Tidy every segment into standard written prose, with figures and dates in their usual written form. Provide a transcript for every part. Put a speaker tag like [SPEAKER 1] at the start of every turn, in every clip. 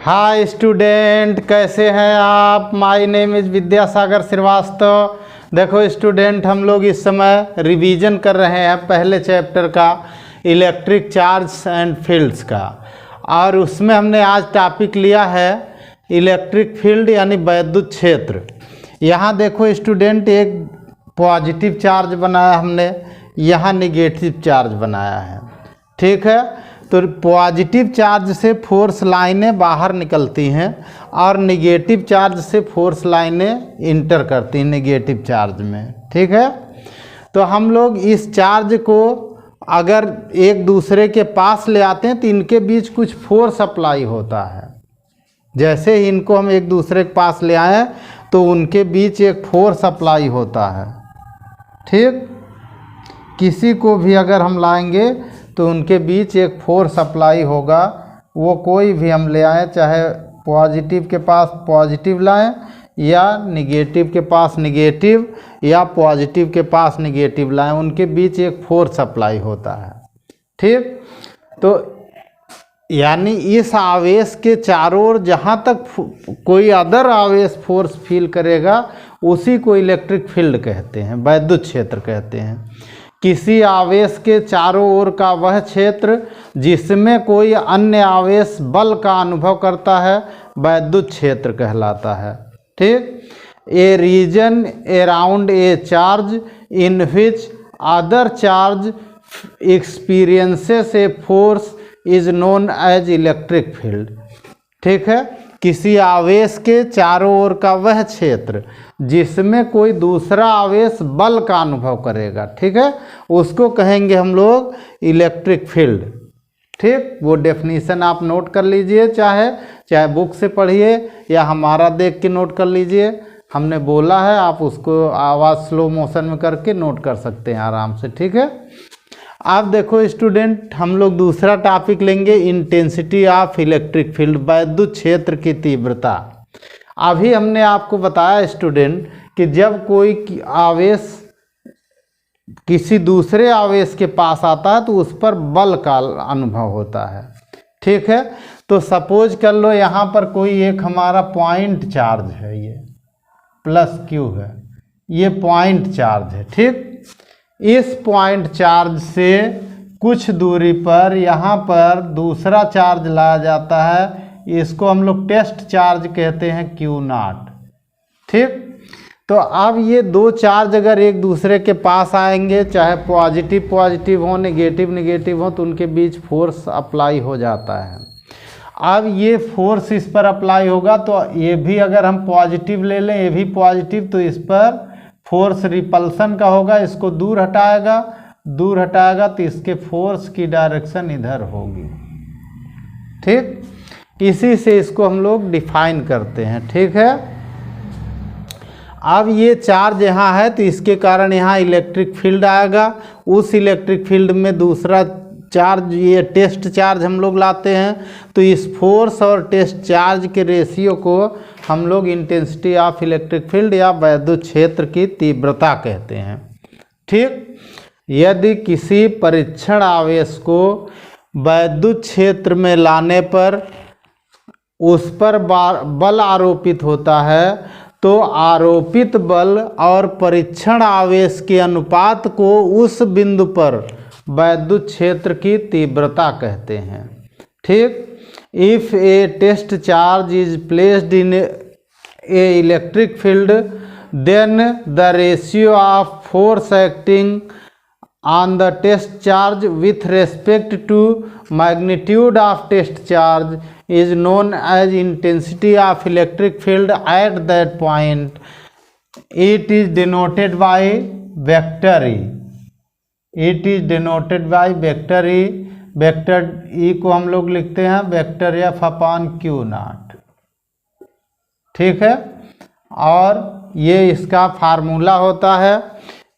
[SPEAKER 1] Hi student, कैसे हैं आप। My name is Vidyasagar Shrivastava. देखो स्टूडेंट, हम लोग इस समय रिवीजन कर रहे हैं पहले चैप्टर का इलेक्ट्रिक चार्ज एंड फील्ड्स का, और उसमें हमने आज टॉपिक लिया है इलेक्ट्रिक फील्ड यानी वैद्युत क्षेत्र। यहाँ देखो स्टूडेंट, एक पॉजिटिव चार्ज बनाया हमने, यहाँ नेगेटिव चार्ज बनाया है। ठीक है, तो पॉजिटिव चार्ज से फोर्स लाइनें बाहर निकलती हैं और निगेटिव चार्ज से फोर्स लाइनें इंटर करती हैं नेगेटिव चार्ज में। ठीक है, तो हम लोग इस चार्ज को अगर एक दूसरे के पास ले आते हैं तो इनके बीच कुछ फोर्स अप्लाई होता है। जैसे ही इनको हम एक दूसरे के पास ले आए तो उनके बीच एक फोर्स अप्लाई होता है। ठीक, किसी को भी अगर हम लाएंगे तो उनके बीच एक फोर्स अप्लाई होगा। वो कोई भी हम ले आएँ, चाहे पॉजिटिव के पास पॉजिटिव लाएं या निगेटिव के पास निगेटिव या पॉजिटिव के पास निगेटिव लाएं, उनके बीच एक फोर्स अप्लाई होता है। ठीक, तो यानी इस आवेश के चारों ओर जहाँ तक कोई अदर आवेश फोर्स फील करेगा उसी को इलेक्ट्रिक फील्ड कहते हैं, वैद्युत क्षेत्र कहते हैं। किसी आवेश के चारों ओर का वह क्षेत्र जिसमें कोई अन्य आवेश बल का अनुभव करता है वैद्युत क्षेत्र कहलाता है। ठीक, a region around a charge in which other charge experiences a force is known as electric field. ठीक है, किसी आवेश के चारों ओर का वह क्षेत्र जिसमें कोई दूसरा आवेश बल का अनुभव करेगा, ठीक है, उसको कहेंगे हम लोग इलेक्ट्रिक फील्ड। ठीक, वो डेफिनीशन आप नोट कर लीजिए, चाहे बुक से पढ़िए या हमारा देख के नोट कर लीजिए। हमने बोला है, आप उसको आवाज़ स्लो मोशन में करके नोट कर सकते हैं आराम से। ठीक है, आप देखो स्टूडेंट, हम लोग दूसरा टॉपिक लेंगे इंटेंसिटी ऑफ इलेक्ट्रिक फील्ड, वैद्युत क्षेत्र की तीव्रता। अभी हमने आपको बताया स्टूडेंट कि जब कोई आवेश किसी दूसरे आवेश के पास आता है तो उस पर बल का अनुभव होता है। ठीक है, तो सपोज कर लो यहाँ पर कोई एक हमारा पॉइंट चार्ज है, ये प्लस क्यू है, ये पॉइंट चार्ज है। ठीक, इस पॉइंट चार्ज से कुछ दूरी पर यहाँ पर दूसरा चार्ज लाया जाता है, इसको हम लोग टेस्ट चार्ज कहते हैं Q0। ठीक, तो अब ये दो चार्ज अगर एक दूसरे के पास आएंगे, चाहे पॉजिटिव पॉजिटिव हो नेगेटिव नेगेटिव हो, तो उनके बीच फोर्स अप्लाई हो जाता है। अब ये फोर्स इस पर अप्लाई होगा तो ये भी अगर हम पॉजिटिव ले लें, ये भी पॉजिटिव, तो इस पर फोर्स रिपल्सन का होगा, इसको दूर हटाएगा तो इसके फोर्स की डायरेक्शन इधर होगी। ठीक, इसी से इसको हम लोग डिफाइन करते हैं। ठीक है, अब ये चार्ज यहाँ है तो इसके कारण यहाँ इलेक्ट्रिक फील्ड आएगा। उस इलेक्ट्रिक फील्ड में दूसरा चार्ज, ये टेस्ट चार्ज हम लोग लाते हैं, तो इस फोर्स और टेस्ट चार्ज के रेशियो को हम लोग इंटेंसिटी ऑफ इलेक्ट्रिक फील्ड या वैद्युत क्षेत्र की तीव्रता कहते हैं। ठीक, यदि किसी परीक्षण आवेश को वैद्युत क्षेत्र में लाने पर उस पर बल आरोपित होता है तो आरोपित बल और परीक्षण आवेश के अनुपात को उस बिंदु पर वैद्युत क्षेत्र की तीव्रता कहते हैं। ठीक, if a test charge is placed in a electric field then the ratio of force acting on the test charge with respect to magnitude of test charge is known as intensity of electric field at that point. It is denoted by vector E. It is denoted by vector E. Vector E को हम लोग लिखते हैं vector F upon Q0। ठीक है, और ये इसका फार्मूला होता है।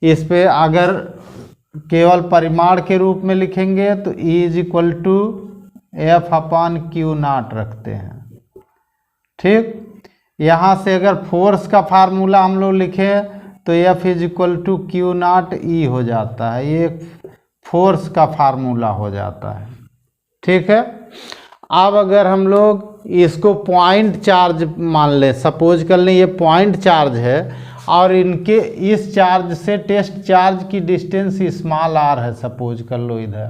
[SPEAKER 1] इस पे अगर केवल परिमाण के रूप में लिखेंगे तो E is equal to F upon Q0 रखते हैं। ठीक, यहाँ से अगर फोर्स का फार्मूला हम लोग लिखें तो F is equal to Q0 E हो जाता है, ये फोर्स का फार्मूला हो जाता है। ठीक है, अब अगर हम लोग इसको पॉइंट चार्ज मान लें, सपोज कर लें ये पॉइंट चार्ज है और इनके इस चार्ज से टेस्ट चार्ज की डिस्टेंस स्मॉल आर है, सपोज कर लो इधर,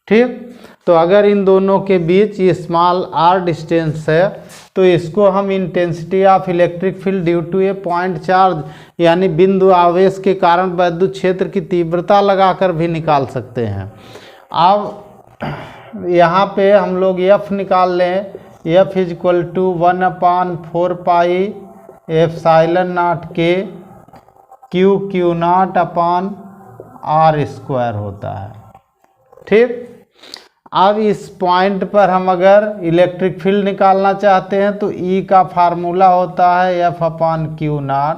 [SPEAKER 1] ठीक। तो अगर इन दोनों के बीच ये स्मॉल आर डिस्टेंस है तो इसको हम intensity of electric field due to a point charge यानी बिंदु आवेश के कारण विद्युत क्षेत्र की तीव्रता लगाकर भी निकाल सकते हैं। अब यहाँ पे हम लोग एफ निकाल लें, F is equal to 1/4 pi epsilon naught के q naught upon are square होता है, ठीक। अब इस पॉइंट पर हम अगर इलेक्ट्रिक फील्ड निकालना चाहते हैं तो ई का फार्मूला होता है एफ अपॉन क्यू नॉट।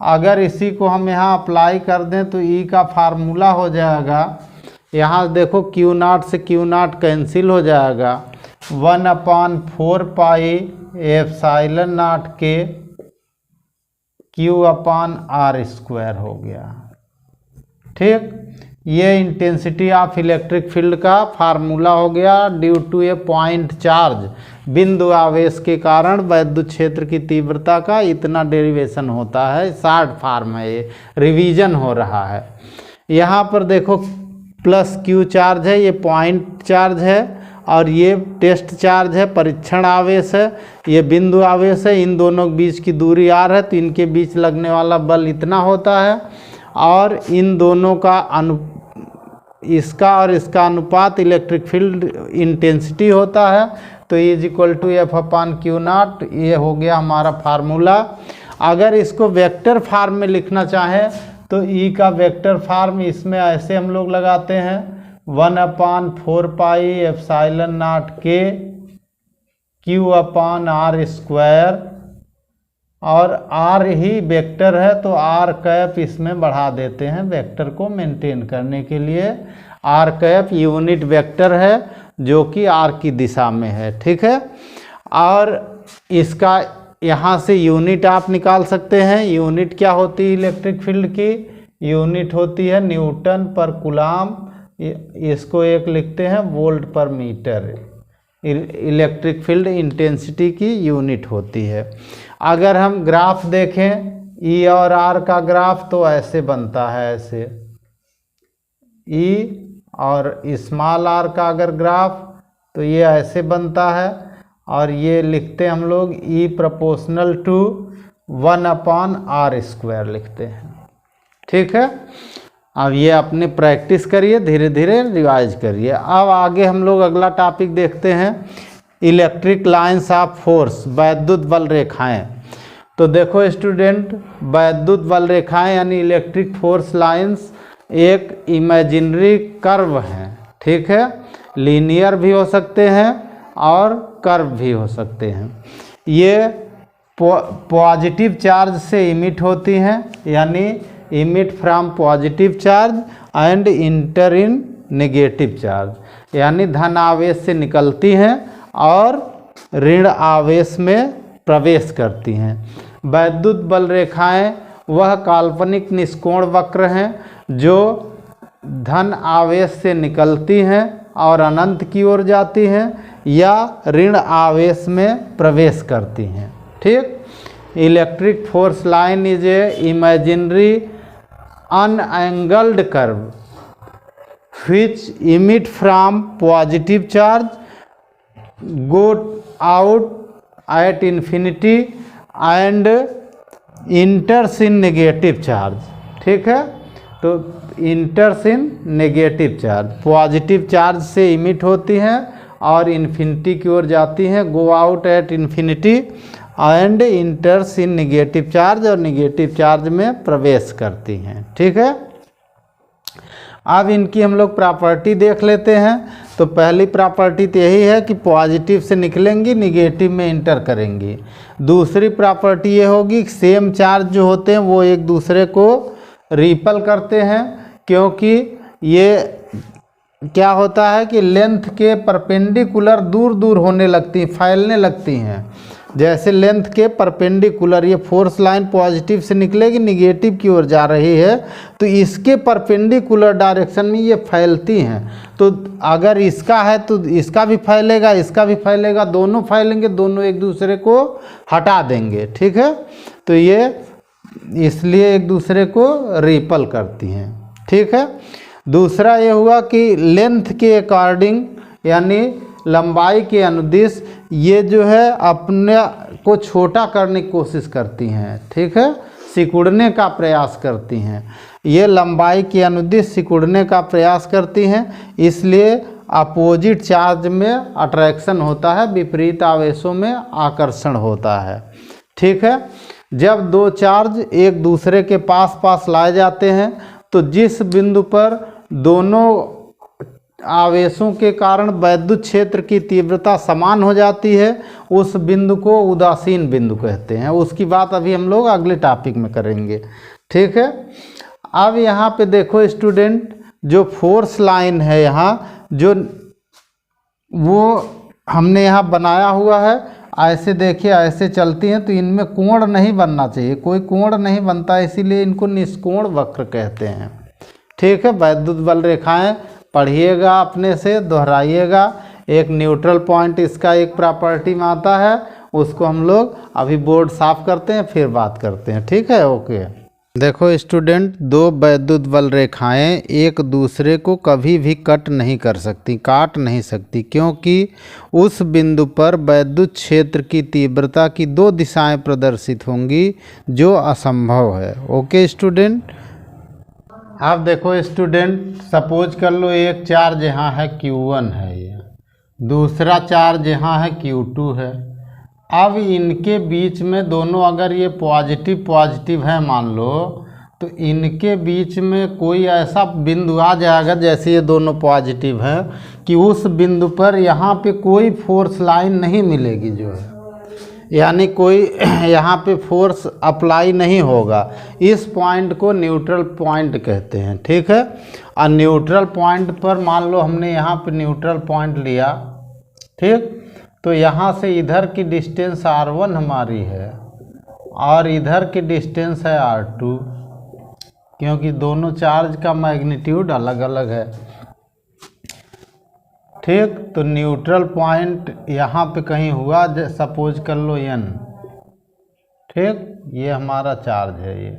[SPEAKER 1] अगर इसी को हम यहाँ अप्लाई कर दें तो ई का फार्मूला हो जाएगा, यहाँ देखो क्यू नॉट से क्यू नॉट कैंसिल हो जाएगा, 1/4 पाई एप्सिलॉन नॉट के क्यू अपॉन आर स्क्वायर हो गया, ठीक। ये इंटेंसिटी ऑफ इलेक्ट्रिक फील्ड का फार्मूला हो गया due to a point charge, बिंदु आवेश के कारण विद्युत क्षेत्र की तीव्रता का इतना डेरिवेशन होता है। शॉर्ट फॉर्म है, ये रिवीजन हो रहा है। यहाँ पर देखो प्लस क्यू चार्ज है, ये पॉइंट चार्ज है और ये टेस्ट चार्ज है, परीक्षण आवेश है, ये बिंदु आवेश है। इन दोनों के बीच की दूरी आर है तो इनके बीच लगने वाला बल इतना होता है और इन दोनों का इसका और इसका अनुपात इलेक्ट्रिक फील्ड इंटेंसिटी होता है। तो is equal to F upon Q naught, ये हो गया हमारा फार्मूला। अगर इसको वेक्टर फॉर्म में लिखना चाहें तो ई का वेक्टर फॉर्म इसमें ऐसे हम लोग लगाते हैं 1/4 पाई एप्सिलॉन नॉट के क्यू अपॉन आर स्क्वायर, और आर ही वेक्टर है तो आर कैप इसमें बढ़ा देते हैं वेक्टर को मेंटेन करने के लिए। आर कैप यूनिट वेक्टर है जो कि आर की दिशा में है, ठीक है। और इसका यहाँ से यूनिट आप निकाल सकते हैं। यूनिट क्या होती है इलेक्ट्रिक फील्ड की? यूनिट होती है न्यूटन पर कूलाम, इसको एक लिखते हैं वोल्ट पर मीटर। इलेक्ट्रिक फील्ड इंटेंसिटी की यूनिट होती है। अगर हम ग्राफ देखें ई और आर का ग्राफ तो ऐसे बनता है, ऐसे ई और स्मॉल आर का अगर ग्राफ तो ये ऐसे बनता है और ये लिखते हैं हम लोग ई प्रोपोर्शनल टू 1/r स्क्वायर लिखते हैं, ठीक है। अब ये अपने प्रैक्टिस करिए, धीरे धीरे रिवाइज करिए। अब आगे हम लोग अगला टॉपिक देखते हैं, इलेक्ट्रिक लाइंस ऑफ फोर्स, वैद्युत बल रेखाएं। तो देखो स्टूडेंट, वैद्युत बल रेखाएं यानी इलेक्ट्रिक फोर्स लाइंस एक इमेजिनरी कर्व हैं, ठीक है। लीनियर भी हो सकते हैं और कर्व भी हो सकते हैं। ये पॉजिटिव चार्ज से इमिट होती हैं, यानी emit from positive charge and inter in negative charge, यानी धन आवेश से निकलती हैं और ऋण आवेश में प्रवेश करती हैं। वैद्युत बल रेखाएं वह काल्पनिक निष्कोण वक्र हैं जो धन आवेश से निकलती हैं और अनंत की ओर जाती हैं या ऋण आवेश में प्रवेश करती हैं, ठीक। Electric force line is a imaginary unangled curve which emit from positive charge, go out at infinity and enters in negative charge, ठीक है। तो इंटर्स इन नेगेटिव चार्ज, पॉजिटिव चार्ज से इमिट होती हैं और इन्फिनिटी की ओर जाती हैं, go out at infinity and इंटर्स in negative charge, और नेगेटिव चार्ज में प्रवेश करती हैं, ठीक है। अब इनकी हम लोग प्रॉपर्टी देख लेते हैं। तो पहली प्रॉपर्टी तो यही है कि पॉजिटिव से निकलेंगी, नेगेटिव में इंटर करेंगी। दूसरी प्रॉपर्टी ये होगी कि सेम चार्ज जो होते हैं वो एक दूसरे को रिपल करते हैं, क्योंकि ये क्या होता है कि लेंथ के परपेंडिकुलर दूर दूर होने लगती हैं, फैलने लगती हैं। जैसे लेंथ के परपेंडिकुलर, ये फोर्स लाइन पॉजिटिव से निकलेगी, निगेटिव की ओर जा रही है, तो इसके परपेंडिकुलर डायरेक्शन में ये फैलती हैं। तो अगर इसका है तो इसका भी फैलेगा, इसका भी फैलेगा, दोनों फैलेंगे, दोनों एक दूसरे को हटा देंगे। ठीक है, तो ये इसलिए एक दूसरे को रिपल करती हैं। ठीक है, दूसरा ये हुआ कि लेंथ के अकॉर्डिंग, यानी लंबाई के अनुदिश ये जो है अपने को छोटा करने की कोशिश करती हैं। ठीक है, सिकुड़ने का प्रयास करती हैं। ये लंबाई के अनुदिश सिकुड़ने का प्रयास करती हैं, इसलिए अपोजिट चार्ज में अट्रैक्शन होता है, विपरीत आवेशों में आकर्षण होता है। ठीक है, जब दो चार्ज एक दूसरे के पास पास लाए जाते हैं तो जिस बिंदु पर दोनों आवेशों के कारण वैद्युत क्षेत्र की तीव्रता समान हो जाती है, उस बिंदु को उदासीन बिंदु कहते हैं। उसकी बात अभी हम लोग अगले टॉपिक में करेंगे। ठीक है, अब यहाँ पे देखो स्टूडेंट, जो फोर्स लाइन है यहाँ जो वो हमने यहाँ बनाया हुआ है, ऐसे देखिए ऐसे चलती हैं, तो इनमें कोण नहीं बनना चाहिए, कोई कोण नहीं बनता, इसीलिए इनको निष्कोण वक्र कहते हैं। ठीक है, वैद्युत बल रेखाएं पढ़िएगा, अपने से दोहराइएगा। एक न्यूट्रल पॉइंट इसका एक प्रॉपर्टी में आता है, उसको हम लोग अभी बोर्ड साफ करते हैं, फिर बात करते हैं। ठीक है, ओके। देखो स्टूडेंट, दो वैद्युत बल रेखाएं एक दूसरे को कभी भी कट नहीं कर सकती, काट नहीं सकती, क्योंकि उस बिंदु पर वैद्युत क्षेत्र की तीव्रता की दो दिशाएं प्रदर्शित होंगी, जो असंभव है। Okay student. अब देखो स्टूडेंट, सपोज कर लो एक चार्ज यहाँ है Q1 है, ये दूसरा चार्ज यहाँ है Q2 है। अब इनके बीच में दोनों अगर ये पॉजिटिव पॉजिटिव है मान लो, तो इनके बीच में कोई ऐसा बिंदु आ जाएगा, जैसे ये दोनों पॉजिटिव हैं, कि उस बिंदु पर यहाँ पे कोई फोर्स लाइन नहीं मिलेगी जो है, यानी कोई यहाँ पे फोर्स अप्लाई नहीं होगा। इस पॉइंट को न्यूट्रल पॉइंट कहते हैं। ठीक है, और न्यूट्रल पॉइंट पर मान लो हमने यहाँ पे न्यूट्रल पॉइंट लिया, ठीक, तो यहाँ से इधर की डिस्टेंस R1 हमारी है और इधर की डिस्टेंस है R2, क्योंकि दोनों चार्ज का मैग्नीट्यूड अलग अलग है। ठीक, तो न्यूट्रल पॉइंट यहाँ पे कहीं हुआ, सपोज कर लो N। ठीक, ये हमारा चार्ज है ये,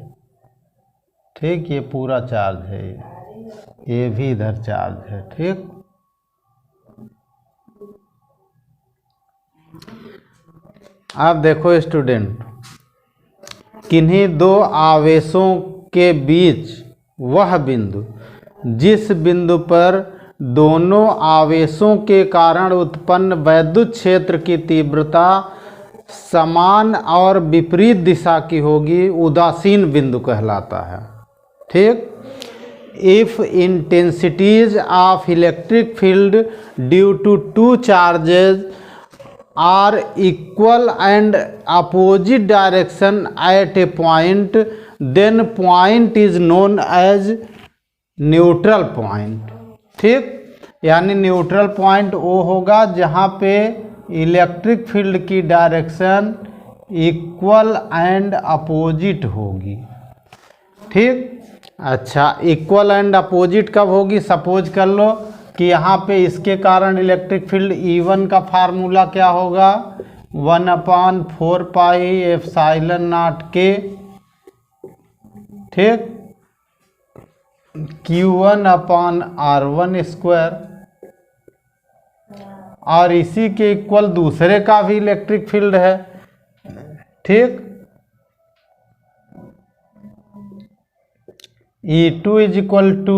[SPEAKER 1] ठीक, ये पूरा चार्ज है, ये भी इधर चार्ज है। ठीक, अब देखो स्टूडेंट, किन्हीं दो आवेशों के बीच वह बिंदु जिस बिंदु पर दोनों आवेशों के कारण उत्पन्न वैद्युत क्षेत्र की तीव्रता समान और विपरीत दिशा की होगी, उदासीन बिंदु कहलाता है। ठीक, if intensities of electric field due to two charges are equal and opposite direction at a point, then point is known as neutral point. ठीक, यानी न्यूट्रल पॉइंट वो होगा जहाँ पे इलेक्ट्रिक फील्ड की डायरेक्शन इक्वल एंड अपोजिट होगी। ठीक, अच्छा, इक्वल एंड अपोजिट कब होगी? सपोज कर लो कि यहाँ पे इसके कारण इलेक्ट्रिक फील्ड E1 का फार्मूला क्या होगा? 1/4 पाई एप्सिलॉन नॉट के, ठीक, Q1/R1 स्क्वायर। और इसी के इक्वल दूसरे का भी इलेक्ट्रिक फील्ड है, ठीक, E2 is equal to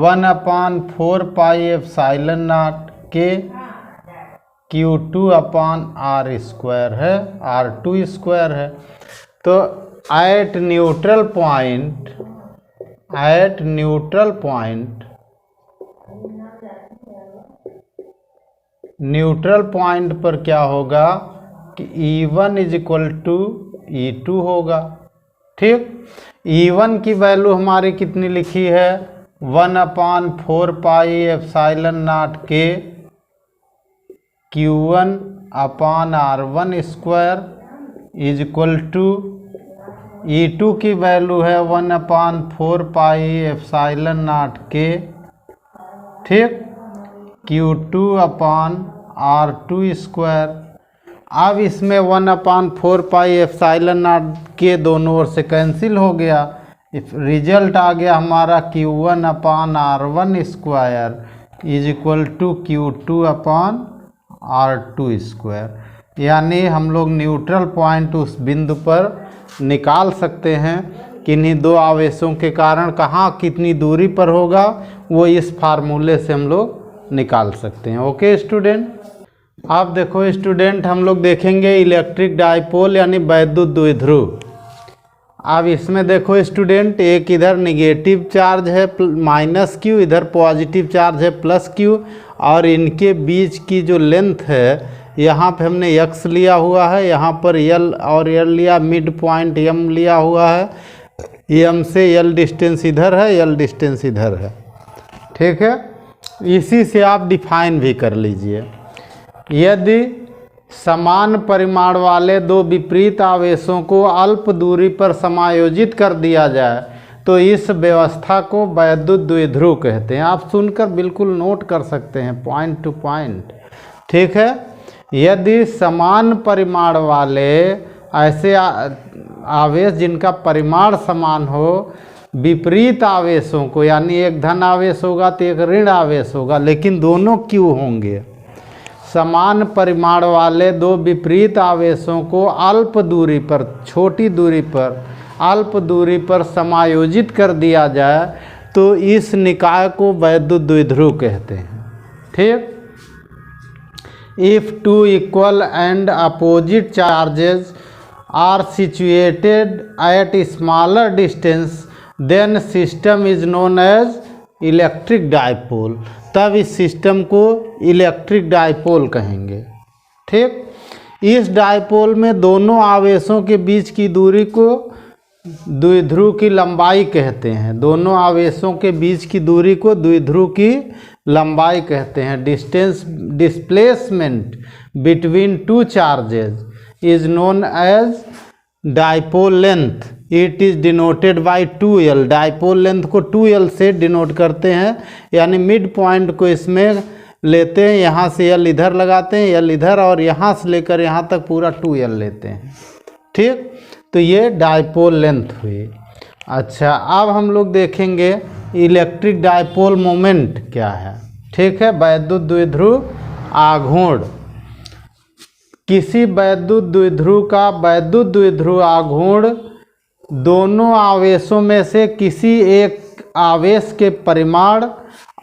[SPEAKER 1] 1/4 pi epsilon naught के Q2/R स्क्वायर है, R2 स्क्वायर है। तो एट न्यूट्रल पॉइंट पर क्या होगा कि E1 is equal to E2 होगा। ठीक, E1 की वैल्यू हमारी कितनी लिखी है? 1/4 पाई एप्सिलॉन नॉट के Q1 upon R1 square is equal to E2 की वैल्यू है 1/4 पाई एप्सिलॉन नॉट के, ठीक, Q2 अपॉन R2 स्क्वायर। अब इसमें 1/4 पाई एप्सिलॉन नॉट के दोनों ओर से कैंसिल हो गया, रिजल्ट आ गया हमारा Q1 upon R1 square is equal to Q2 upon R2 square. यानी हम लोग न्यूट्रल पॉइंट उस बिंदु पर निकाल सकते हैं, किन्हीं दो आवेशों के कारण कहाँ कितनी दूरी पर होगा, वो इस फार्मूले से हम लोग निकाल सकते हैं। ओके स्टूडेंट, अब देखो स्टूडेंट हम लोग देखेंगे इलेक्ट्रिक डाइपोल यानी वैद्युत द्विध्रुव। अब इसमें देखो स्टूडेंट, एक इधर निगेटिव चार्ज है -Q, इधर पॉजिटिव चार्ज है +Q, और इनके बीच की जो लेंथ है यहाँ पे हमने x लिया हुआ है, यहाँ पर L और L लिया, मिड पॉइंट M लिया हुआ है, M से L डिस्टेंस इधर है, L डिस्टेंस इधर है, ठीक है। इसी से आप डिफाइन भी कर लीजिए। यदि समान परिमाण वाले दो विपरीत आवेशों को अल्प दूरी पर समायोजित कर दिया जाए तो इस व्यवस्था को वैद्युत द्विध्रुव कहते हैं। आप सुनकर बिल्कुल नोट कर सकते हैं पॉइंट टू पॉइंट, ठीक है। यदि समान परिमाण वाले ऐसे आवेश जिनका परिमाण समान हो, विपरीत आवेशों को, यानी एक धन आवेश होगा तो एक ऋण आवेश होगा, लेकिन दोनों क्यों होंगे, समान परिमाण वाले दो विपरीत आवेशों को अल्प दूरी पर, छोटी दूरी पर, अल्प दूरी पर समायोजित कर दिया जाए तो इस निकाय को वैद्युत द्विध्रुव कहते हैं, ठीक। If two equal and opposite charges are situated at smaller distance, then system is known as electric dipole. तब इस सिस्टम को इलेक्ट्रिक डाइपोल कहेंगे, ठीक। इस डाइपोल में दोनों आवेशों के बीच की दूरी को द्विध्रुव की लंबाई कहते हैं। दोनों आवेशों के बीच की दूरी को द्विध्रुव की लंबाई कहते हैं। Displacement between two charges is known as dipole length, it is denoted by 2L। Dipole length को 2L से डिनोट करते हैं, यानी मिड पॉइंट को इसमें लेते हैं, यहाँ से L इधर लगाते हैं, L इधर, और यहाँ से लेकर यहाँ तक पूरा 2L लेते हैं, ठीक। तो ये डाइपोल लेंथ हुई। अच्छा, अब हम लोग देखेंगे इलेक्ट्रिक डाइपोल मोमेंट क्या है, ठीक है। वैद्युत द्विध्रुव आघूर्ण। किसी वैद्युत द्विध्रुव का वैद्युत द्विध्रुव आघूर्ण दोनों आवेशों में से किसी एक आवेश के परिमाण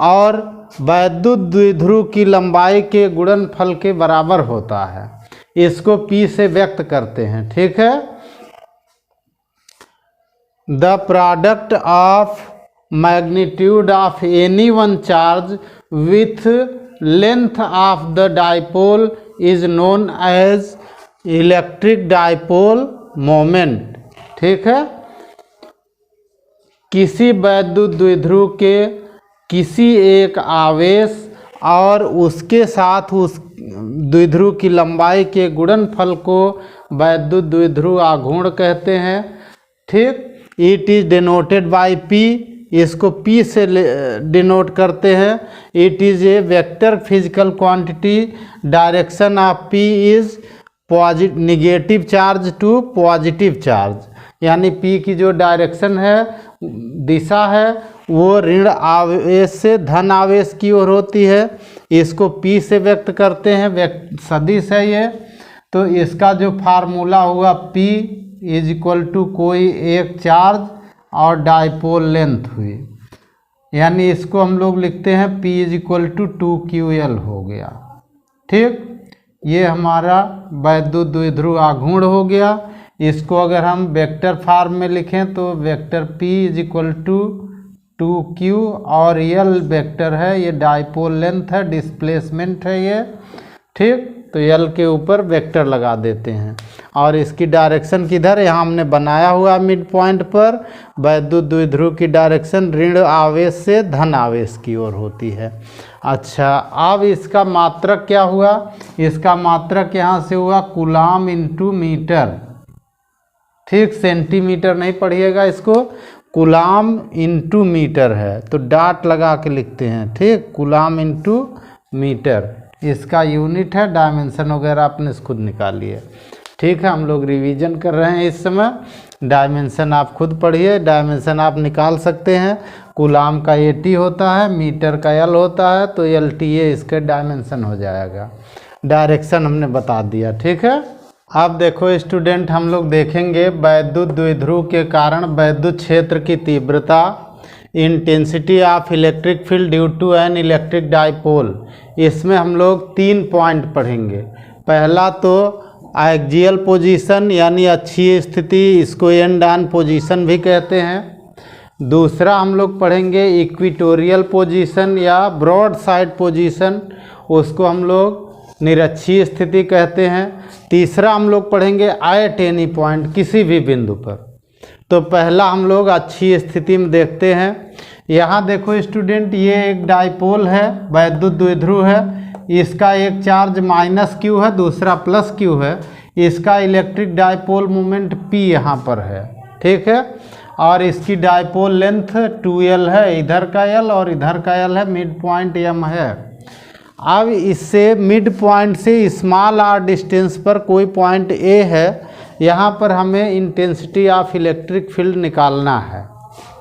[SPEAKER 1] और वैद्युत द्विध्रुव की लंबाई के गुणनफल के बराबर होता है। इसको P से व्यक्त करते हैं, ठीक है। The product of magnitude of any one charge with length of the dipole is known as electric dipole moment, ठीक है। किसी वैद्युत द्विध्रुव के किसी एक आवेश और उसके साथ उस द्विध्रुव की लंबाई के गुणनफल को वैद्युत द्विध्रुव आघूर्ण कहते हैं, ठीक। It is denoted by P, इसको P से डिनोट करते हैं। It is a vector physical quantity, direction of P is negative charge to positive charge, यानी P की जो डायरेक्शन है, दिशा है, वो ऋण आवेश से धन आवेश की ओर होती है। इसको P से व्यक्त करते हैं, सदिश है ये। तो इसका जो फार्मूला हुआ P इज इक्वल टू कोई एक चार्ज और डाइपोल लेंथ हुई, यानी इसको हम लोग लिखते हैं P is equal to 2QL हो गया, ठीक। ये हमारा वैद्युत द्विध्रुव आघूर्ण हो गया। इसको अगर हम वेक्टर फॉर्म में लिखें तो vector P is equal to 2Q और L वेक्टर है, ये डाइपोल लेंथ है, डिस्प्लेसमेंट है ये, ठीक। तो L के ऊपर वेक्टर लगा देते हैं और इसकी डायरेक्शन किधर, यहाँ हमने बनाया हुआ मिड पॉइंट पर। वैद्युत द्विध्रुव की डायरेक्शन ऋण आवेश से धन आवेश की ओर होती है। अच्छा, अब इसका मात्रक क्या हुआ? इसका मात्रक यहाँ से हुआ कूलाम इंटू मीटर। ठीक, सेंटीमीटर नहीं पढ़िएगा इसको, कूलाम इंटू मीटर है तो डॉट लगा के लिखते हैं। ठीक, कूलाम इंटू मीटर इसका यूनिट है, डायमेंशन वगैरह आपने खुद निकालिए। ठीक है, हम लोग रिवीजन कर रहे हैं इस समय। डायमेंशन आप खुद पढ़िए, डायमेंशन आप निकाल सकते हैं। कूलाम का AT होता है, मीटर का L होता है, तो LTA इसके डायमेंशन हो जाएगा। डायरेक्शन हमने बता दिया। ठीक है, अब देखो स्टूडेंट, हम लोग देखेंगे वैद्युत द्विध्रुव के कारण वैद्युत क्षेत्र की तीव्रता, intensity of electric field due to an electric dipole. इसमें हम लोग 3 पॉइंट पढ़ेंगे। पहला तो एक्सियल पोजीशन यानी अक्षीय स्थिति, इसको एंड ऑन पोजीशन भी कहते हैं। दूसरा हम लोग पढ़ेंगे इक्वेटोरियल पोजीशन या ब्रॉड साइड पोजीशन, उसको हम लोग निरक्षीय स्थिति कहते हैं। तीसरा हम लोग पढ़ेंगे एट एनी पॉइंट, किसी भी बिंदु पर। तो पहला हम लोग अक्षीय स्थिति में देखते हैं। यहाँ देखो स्टूडेंट, ये एक डाइपोल है, वैद्युत द्विध्रुव है। इसका एक चार्ज -Q है, दूसरा +Q है। इसका इलेक्ट्रिक डाइपोल मोमेंट P यहाँ पर है। ठीक है, और इसकी डाइपोल लेंथ 2L है, इधर का L और इधर का L है, मिड पॉइंट M है। अब इससे मिड पॉइंट से स्मॉल r डिस्टेंस पर कोई पॉइंट A है, यहाँ पर हमें इंटेंसिटी ऑफ इलेक्ट्रिक फील्ड निकालना है।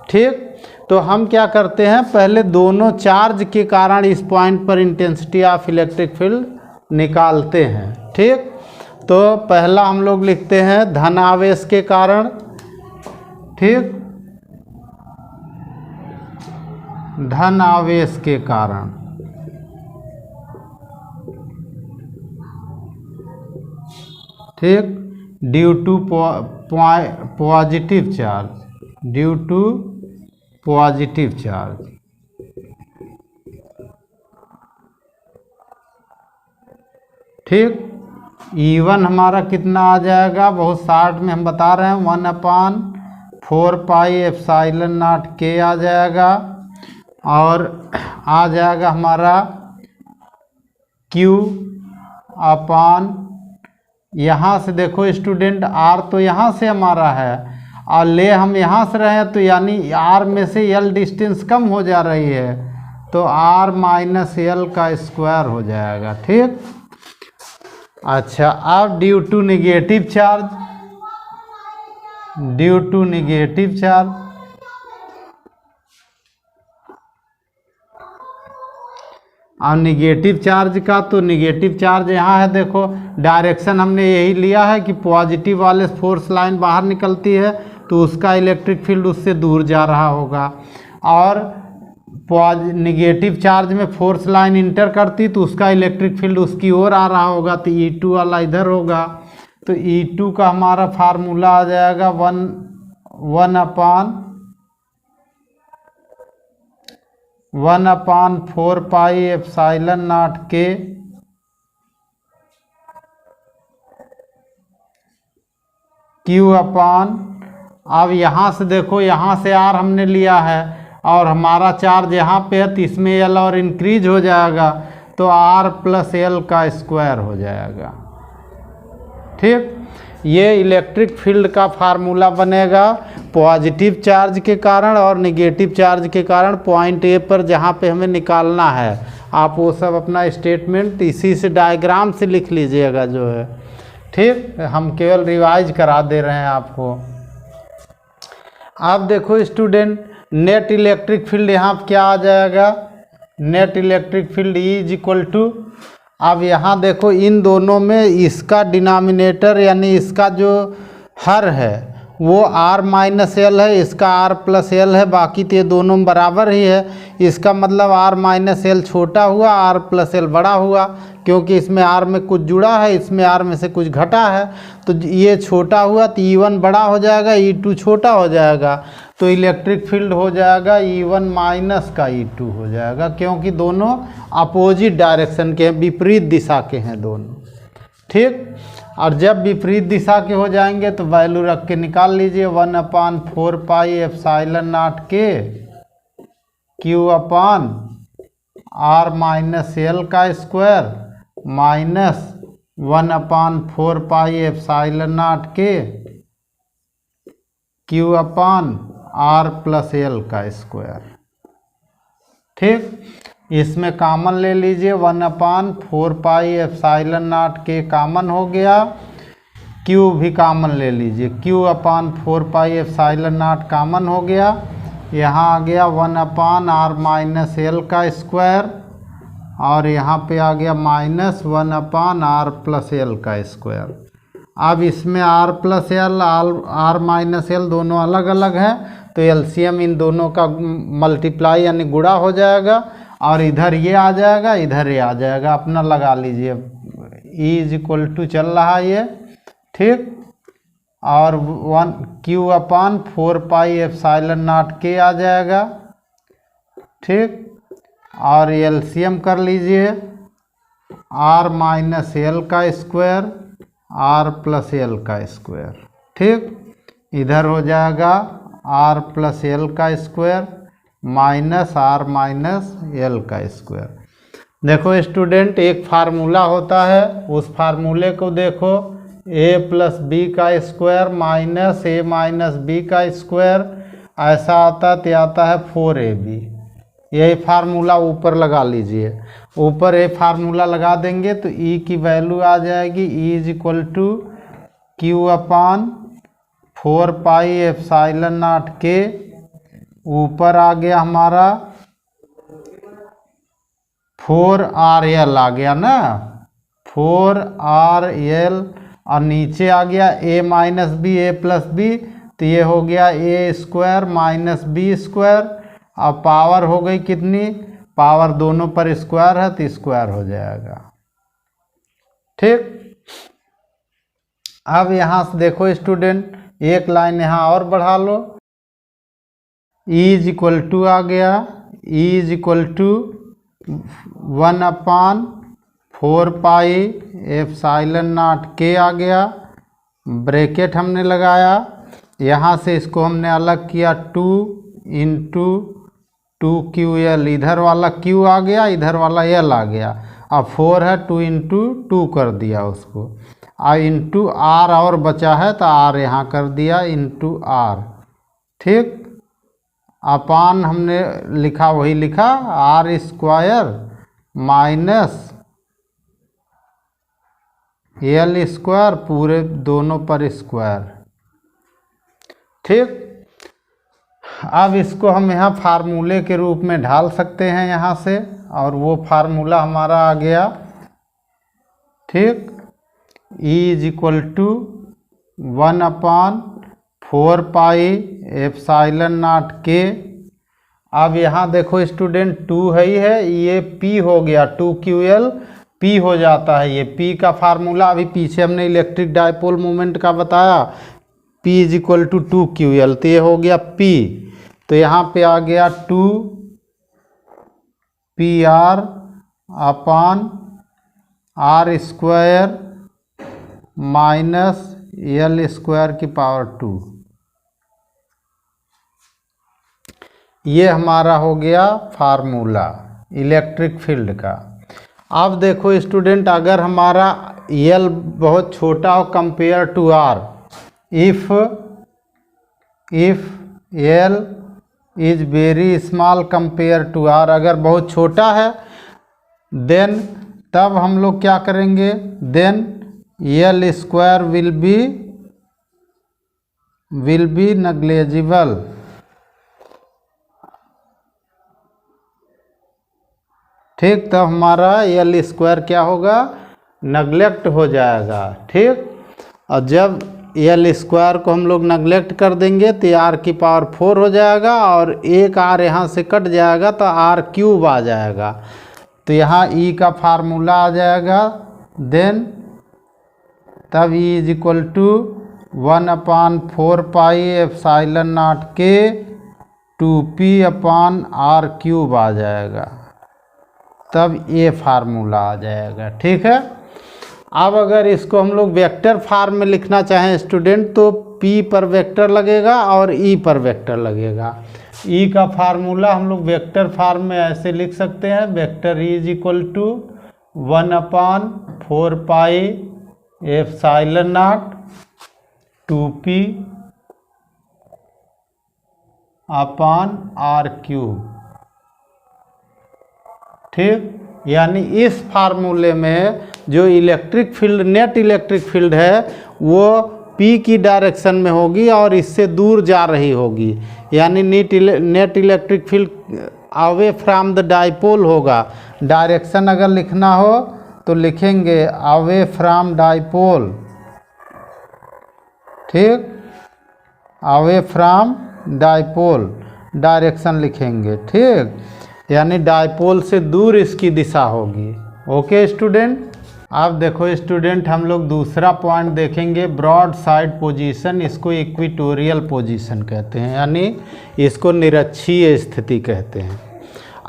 [SPEAKER 1] ठीक, तो हम क्या करते हैं, पहले दोनों चार्ज के कारण इस पॉइंट पर इंटेंसिटी ऑफ इलेक्ट्रिक फील्ड निकालते हैं। ठीक, तो पहला हम लोग लिखते हैं धन आवेश के कारण। ठीक, धन आवेश के कारण। ठीक, due to positive charge, due to positive charge. ठीक, E1 हमारा कितना आ जाएगा, बहुत शॉर्ट में हम बता रहे हैं, 1/4πε0K आ जाएगा। और आ जाएगा हमारा Q अपान, यहाँ से देखो स्टूडेंट R तो यहाँ से हमारा है और ले हम यहाँ से रहे हैं, तो यानी R में से L डिस्टेंस कम हो जा रही है, तो R - L का स्क्वायर हो जाएगा। ठीक, अच्छा, अब due to negative charge, due to negative charge, और निगेटिव चार्ज का तो निगेटिव चार्ज यहाँ है, देखो डायरेक्शन हमने यही लिया है कि पॉजिटिव वाले फोर्स लाइन बाहर निकलती है तो उसका इलेक्ट्रिक फील्ड उससे दूर जा रहा होगा, और निगेटिव चार्ज में फोर्स लाइन इंटर करती तो उसका इलेक्ट्रिक फील्ड उसकी ओर आ रहा होगा, तो E2 वाला इधर होगा। तो E2 का हमारा फार्मूला आ जाएगा 1/4πε0K Q अपान, अब यहाँ से देखो, यहाँ से R हमने लिया है और हमारा चार्ज यहाँ पे है, तो इसमें L और इंक्रीज हो जाएगा, तो R + L का स्क्वायर हो जाएगा। ठीक, ये इलेक्ट्रिक फील्ड का फार्मूला बनेगा पॉजिटिव चार्ज के कारण और निगेटिव चार्ज के कारण पॉइंट A पर जहाँ पे हमें निकालना है। आप वो सब अपना स्टेटमेंट इसी से डायग्राम से लिख लीजिएगा जो है। ठीक, हम केवल रिवाइज करा दे रहे हैं आपको। आप देखो स्टूडेंट, नेट इलेक्ट्रिक फील्ड यहाँ क्या आ जाएगा, नेट इलेक्ट्रिक फील्ड E = अब यहाँ देखो इन दोनों में इसका डिनोमिनेटर यानी इसका जो हर है वो R - L है, इसका R + L है, बाकी तो ये दोनों बराबर ही है। इसका मतलब R - L छोटा हुआ, R + L बड़ा हुआ, क्योंकि इसमें R में कुछ जुड़ा है, इसमें R में से कुछ घटा है, तो ये छोटा हुआ तो E1 बड़ा हो जाएगा, E2 छोटा हो जाएगा, तो इलेक्ट्रिक फील्ड हो जाएगा E1 - का E2 हो जाएगा, क्योंकि दोनों अपोजिट डायरेक्शन के हैं, विपरीत दिशा के हैं दोनों। ठीक, और जब विपरीत दिशा के हो जाएंगे तो वैल्यू रख के निकाल लीजिए, 1/4πε0K Q upon r minus L का square minus 1/4 pi epsilon naught के q upon r plus L का स्क्वायर। ठीक, इसमें कॉमन ले लीजिए, 1/4 पाई एप्सिलॉन नॉट के कॉमन हो गया, क्यू भी कॉमन ले लीजिए, Q/4 pi epsilon not common हो गया। यहाँ आ गया 1/r माइनस एल का स्क्वायर और यहाँ पे आ गया माइनस 1/r प्लस एल का स्क्वायर। अब इसमें r plus L r minus L दोनों अलग अलग हैं, तो एलसीएम इन दोनों का मल्टीप्लाई यानी गुणा हो जाएगा और इधर ये आ जाएगा, इधर ये आ जाएगा, अपना लगा लीजिए। E चल रहा है ये, ठीक, और 1Q/4 पाई एप्सिलॉन नॉट के आ जाएगा। ठीक, और एलसीएम कर लीजिए, r माइनस एल का स्क्वायर r प्लस एल का स्क्वायर। ठीक, इधर हो जाएगा r प्लस एल का square minus r minus L का स्क्वायर। देखो स्टूडेंट, एक फार्मूला होता है, उस फार्मूले को देखो, a प्लस बी का square minus a minus B का स्क्वायर, ऐसा आता तो आता है 4ab। यही फार्मूला ऊपर लगा लीजिए, ऊपर ये फार्मूला लगा देंगे तो e की वैल्यू आ जाएगी E = Q/4 पाई एप्सिलॉन नॉट के, ऊपर आ गया हमारा 4RL आ गया ना, 4RL, और नीचे आ गया a minus B a plus B, तो ये हो गया a square minus B square. अब पावर हो गई कितनी, पावर दोनों पर स्क्वायर है तो स्क्वायर हो जाएगा। ठीक, अब यहाँ से देखो स्टूडेंट, एक लाइन यहाँ और बढ़ा लो, E आ गया, E 1/4 पाई एप्सिलॉन नॉट के आ गया, ब्रैकेट हमने लगाया, यहाँ से इसको हमने अलग किया 2 × 2QL, इधर वाला Q आ गया, इधर वाला L आ गया, अब 4 है 2 × 2 कर दिया उसको, और इंटू R और बचा है तो R यहाँ कर दिया इंटू R। ठीक, अपान हमने लिखा वही लिखा, R square minus L square पूरे दोनों पर स्क्वायर। ठीक, अब इसको हम यहाँ फार्मूले के रूप में ढाल सकते हैं यहाँ से, और वो फार्मूला हमारा आ गया। ठीक, E = 1/4 पाई एप्सिलॉन नॉट के। अब यहाँ देखो स्टूडेंट 2 है ही है, ये P हो गया, 2QL P हो जाता है, ये P का फार्मूला अभी पीछे हमने इलेक्ट्रिक डायपोल मोमेंट का बताया, P = 2QL, तो ये हो गया P, तो यहाँ पे आ गया 2PR/R square minus L square की पावर 2। ये हमारा हो गया फार्मूला इलेक्ट्रिक फील्ड का। अब देखो स्टूडेंट, अगर हमारा L बहुत छोटा हो compare to R, if L is very small compare to R, अगर बहुत छोटा है देन तब हम लोग क्या करेंगे, then L square will be negligible. ठीक, तब हमारा L स्क्वायर क्या होगा, नेग्लेक्ट हो जाएगा। ठीक, और जब L स्क्वायर को हम लोग नेग्लेक्ट कर देंगे तो R की पावर 4 हो जाएगा, और एक R यहाँ से कट जाएगा तो R³ आ जाएगा, तो यहाँ E का फार्मूला आ जाएगा, देन तब E = 1/4 पाई एप्सिलॉन नॉट के 2P/R³ आ जाएगा, तब ये फार्मूला आ जाएगा। ठीक है, अब अगर इसको हम लोग वेक्टर फॉर्म में लिखना चाहें स्टूडेंट, तो P पर वेक्टर लगेगा और E पर वेक्टर लगेगा। ई का फार्मूला हम लोग वेक्टर फॉर्म में ऐसे लिख सकते हैं, vector E is equal to 1/4 pi epsilon naught 2p upon R cube. ठीक, यानी इस फार्मूले में जो electric field, net electric field है वो p की डायरेक्शन में होगी और इससे दूर जा रही होगी, यानी net electric field away from the dipole होगा। डायरेक्शन अगर लिखना हो तो लिखेंगे अवे फ्रॉम डाइपोल। ठीक, अवे फ्रॉम डाइपोल डायरेक्शन लिखेंगे। ठीक, यानी डाइपोल से दूर इसकी दिशा होगी। ओके स्टूडेंट, अब देखो स्टूडेंट हम लोग दूसरा पॉइंट देखेंगे, ब्रॉड साइड पोजीशन। इसको इक्वेटोरियल पोजीशन कहते हैं, यानी इसको निरक्षीय स्थिति कहते हैं।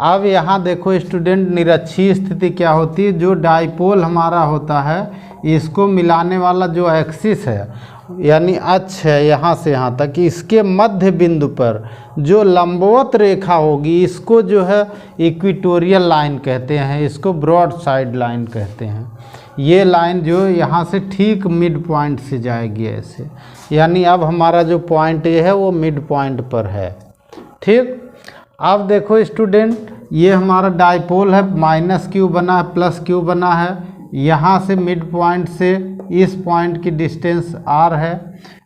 [SPEAKER 1] अब यहाँ देखो स्टूडेंट, निरक्षीय स्थिति क्या होती है? जो डाइपोल हमारा होता है इसको मिलाने वाला जो एक्सिस है यानी अक्ष है यहाँ से यहाँ तक, इसके मध्य बिंदु पर जो लंबवत रेखा होगी इसको जो है इक्वेटोरियल लाइन कहते हैं, इसको ब्रॉड साइड लाइन कहते हैं। ये लाइन जो यहाँ से ठीक मिड पॉइंट से जाएगी ऐसे, यानी अब हमारा जो पॉइंट ये है वो मिड पॉइंट पर है। ठीक, अब देखो स्टूडेंट, ये हमारा डाइपोल है, -q बना है, +q बना है। यहाँ से मिड पॉइंट से इस पॉइंट की डिस्टेंस r है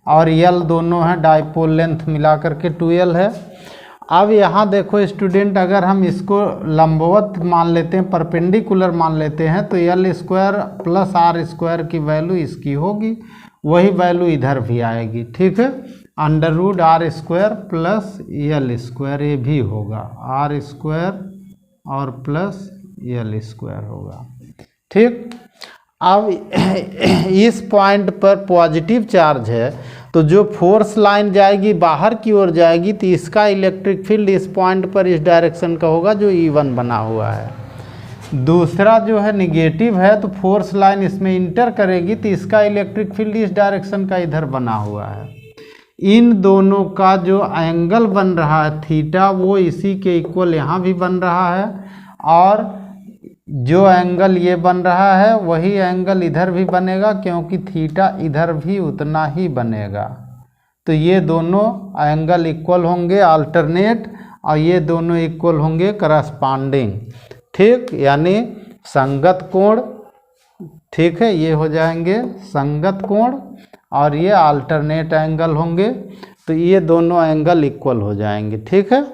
[SPEAKER 1] और l दोनों हैं, डाइपोल लेंथ मिला करके 2l है। अब यहाँ देखो स्टूडेंट, अगर हम इसको लंबवत मान लेते हैं, परपेंडिकुलर मान लेते हैं, तो l² + r² की वैल्यू इसकी होगी, वही वैल्यू इधर भी आएगी। ठीक है, √r² + l² ये भी होगा, r² और प्लस l² होगा। ठीक, अब इस पॉइंट पर पॉजिटिव चार्ज है तो जो फोर्स लाइन जाएगी बाहर की ओर जाएगी, तो इसका इलेक्ट्रिक फील्ड इस पॉइंट पर इस डायरेक्शन का होगा जो E1 बना हुआ है। दूसरा जो है निगेटिव है तो फोर्स लाइन इसमें इंटर करेगी तो इसका इलेक्ट्रिक फील्ड इस डायरेक्शन का इधर बना हुआ है। इन दोनों का जो एंगल बन रहा है थीटा, वो इसी के इक्वल यहाँ भी बन रहा है, और जो एंगल ये बन रहा है वही एंगल इधर भी बनेगा, क्योंकि थीटा इधर भी उतना ही बनेगा। तो ये दोनों एंगल इक्वल होंगे अल्टरनेट, और ये दोनों इक्वल होंगे करस्पॉन्डिंग। ठीक, यानी संगत कोण। ठीक है, ये हो जाएंगे संगत कोण और ये अल्टरनेट एंगल होंगे, तो ये दोनों एंगल इक्वल हो जाएंगे। ठीक है,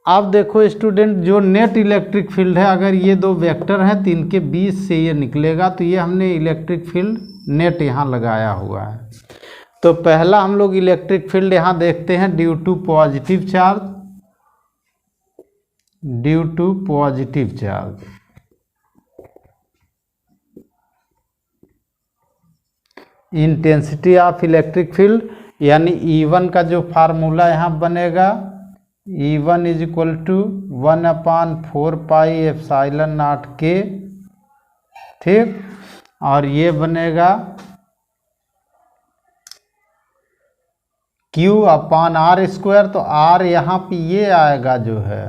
[SPEAKER 1] अब देखो स्टूडेंट, जो नेट इलेक्ट्रिक फील्ड है, अगर ये दो वेक्टर हैं तो इनके बीच से ये निकलेगा, तो ये हमने इलेक्ट्रिक फील्ड नेट यहाँ लगाया हुआ है। तो पहला हम लोग इलेक्ट्रिक फील्ड यहाँ देखते हैं, due to positive charge. Due to positive charge intensity of electric field, यानी E1 का जो फार्मूला यहाँ बनेगा, E1 = 1/4 pi epsilon not k। ठीक, और ये बनेगा Q/r², तो r यहाँ पे ये आएगा जो है,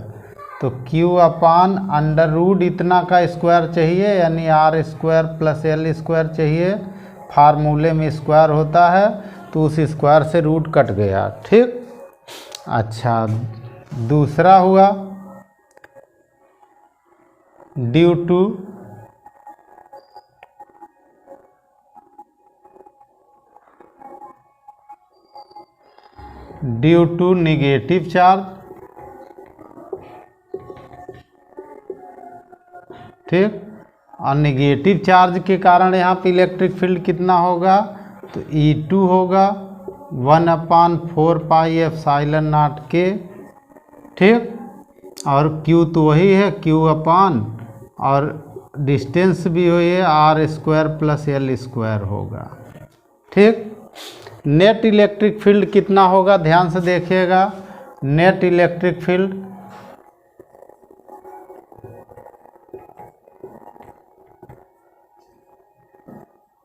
[SPEAKER 1] तो Q/√, इतना का स्क्वायर चाहिए, यानी r² + l² चाहिए। फार्मूले में स्क्वायर होता है तो उस स्क्वायर से रूट कट गया। ठीक, अच्छा, दूसरा हुआ ड्यू टू निगेटिव चार्ज। ठीक, और निगेटिव चार्ज के कारण यहाँ पे इलेक्ट्रिक फील्ड कितना होगा, तो E2 होगा 1/4 पाई एप्सिलॉन नॉट k। ठीक, और Q तो वही है, Q/, और डिस्टेंस भी वही है, r² + l² होगा। ठीक, नेट इलेक्ट्रिक फील्ड कितना होगा, ध्यान से देखिएगा। Net electric field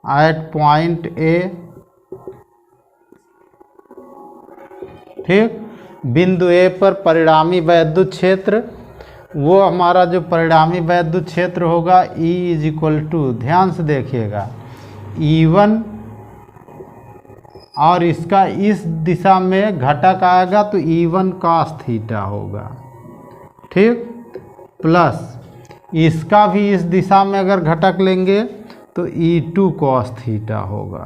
[SPEAKER 1] at point A। ठीक, बिंदु ए पर परिणामी वैद्युत क्षेत्र, वो हमारा जो परिणामी वैद्युत क्षेत्र होगा E इज इक्वल टू, ध्यान से देखिएगा, E1 और इसका इस दिशा में घटक आएगा तो E1 cos थीटा होगा, ठीक, प्लस इसका भी इस दिशा में अगर घटक लेंगे तो E2 cos थीटा होगा,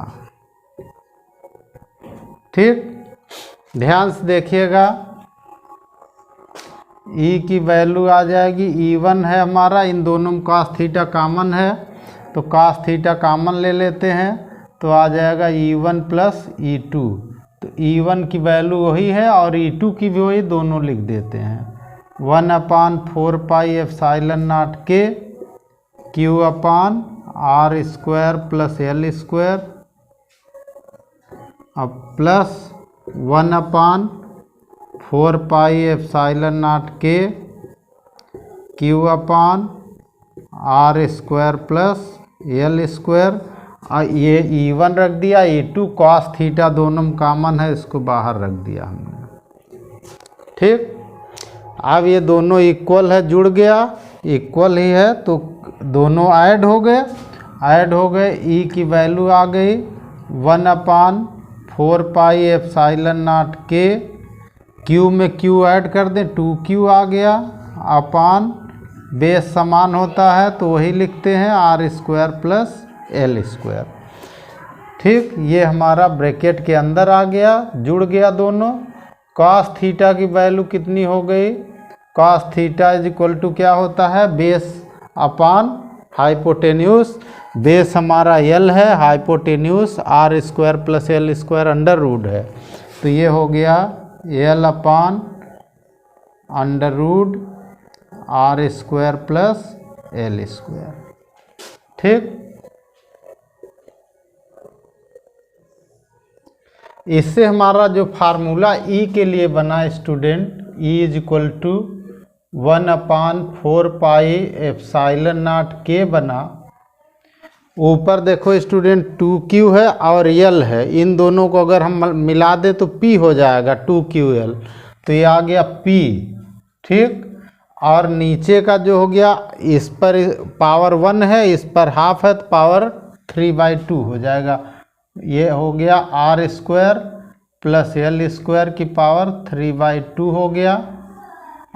[SPEAKER 1] ठीक। ध्यान से देखिएगा, E की वैल्यू आ जाएगी, E1 है हमारा, इन दोनों में cos थीटा कॉमन है तो cos थीटा कॉमन ले लेते हैं तो आ जाएगा E1 प्लस E2, तो E1 की वैल्यू वही है और E2 की भी वही, दोनों लिख देते हैं 1/4 पाई एप्सिलॉन नॉट के Q अपान R square plus L square अब प्लस 1/4 पाई एप्सिलॉन नॉट के Q अपान R square plus L square, ये E1 रख दिया, E2 cos थीटा दोनों में कॉमन है, इसको बाहर रख दिया हमने, ठीक। अब ये दोनों इक्वल है, जुड़ गया, इक्वल ही है तो दोनों ऐड हो गए, E की वैल्यू आ गई 1/4 पाई एप्सिलॉन नॉट के, Q में Q ऐड कर दें 2Q आ गया, अपान बेस समान होता है तो वही लिखते हैं R square plus L square, ठीक। ये हमारा ब्रैकेट के अंदर आ गया, जुड़ गया दोनों। cos थीटा की वैल्यू कितनी हो गई, cos theta is equal to क्या होता है, बेस अपान हाइपोटेन्यूस, बेस हमारा L है, hypotenuse R square plus L square under root है, तो ये हो गया L upon under root R square plus L square, ठीक। इससे हमारा जो फार्मूला E के लिए बना student, E is equal to 1/4 pi epsilon naught के बना, ऊपर देखो स्टूडेंट 2Q है और L है, इन दोनों को अगर हम मिला दे तो P हो जाएगा 2QL, तो ये आ गया P, ठीक। और नीचे का जो हो गया, इस पर पावर 1 है, इस पर हाफ है तो पावर 3/2 हो जाएगा, ये हो गया R square plus L square की पावर 3/2 हो गया।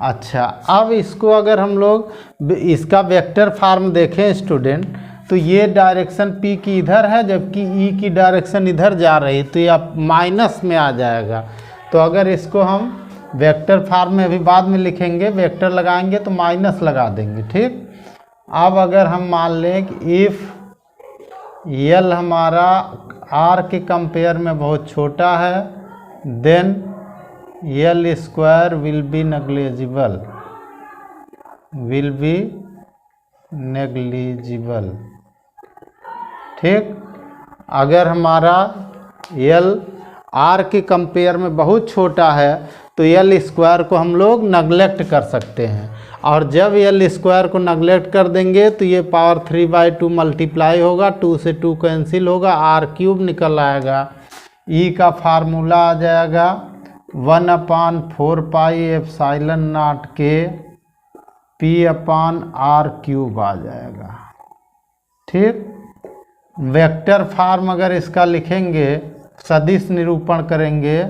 [SPEAKER 1] अच्छा, अब इसको अगर हम लोग इसका वेक्टर फॉर्म देखें स्टूडेंट, तो ये डायरेक्शन P की इधर है जबकि E की डायरेक्शन इधर जा रही, तो ये माइनस में आ जाएगा। तो अगर इसको हम वेक्टर फॉर्म में अभी बाद में लिखेंगे, वेक्टर लगाएंगे तो माइनस लगा देंगे, ठीक। अब अगर हम मान लें कि इफ़ L हमारा R के कंपेयर में बहुत छोटा है, then L square will be negligible, ठीक। अगर हमारा L R के कंपेयर में बहुत छोटा है तो L स्क्वायर को हम लोग नेगलेक्ट कर सकते हैं, और जब L स्क्वायर को नेगलेक्ट कर देंगे तो ये पावर 3/2 मल्टीप्लाई होगा, 2 से 2 कैंसिल होगा, R³ निकल आएगा। E का फार्मूला आ जाएगा 1/4 पाई एप्सिलॉन नॉट के P/R³ आ जाएगा, ठीक। वेक्टर फॉर्म अगर इसका लिखेंगे, सदिश निरूपण करेंगे,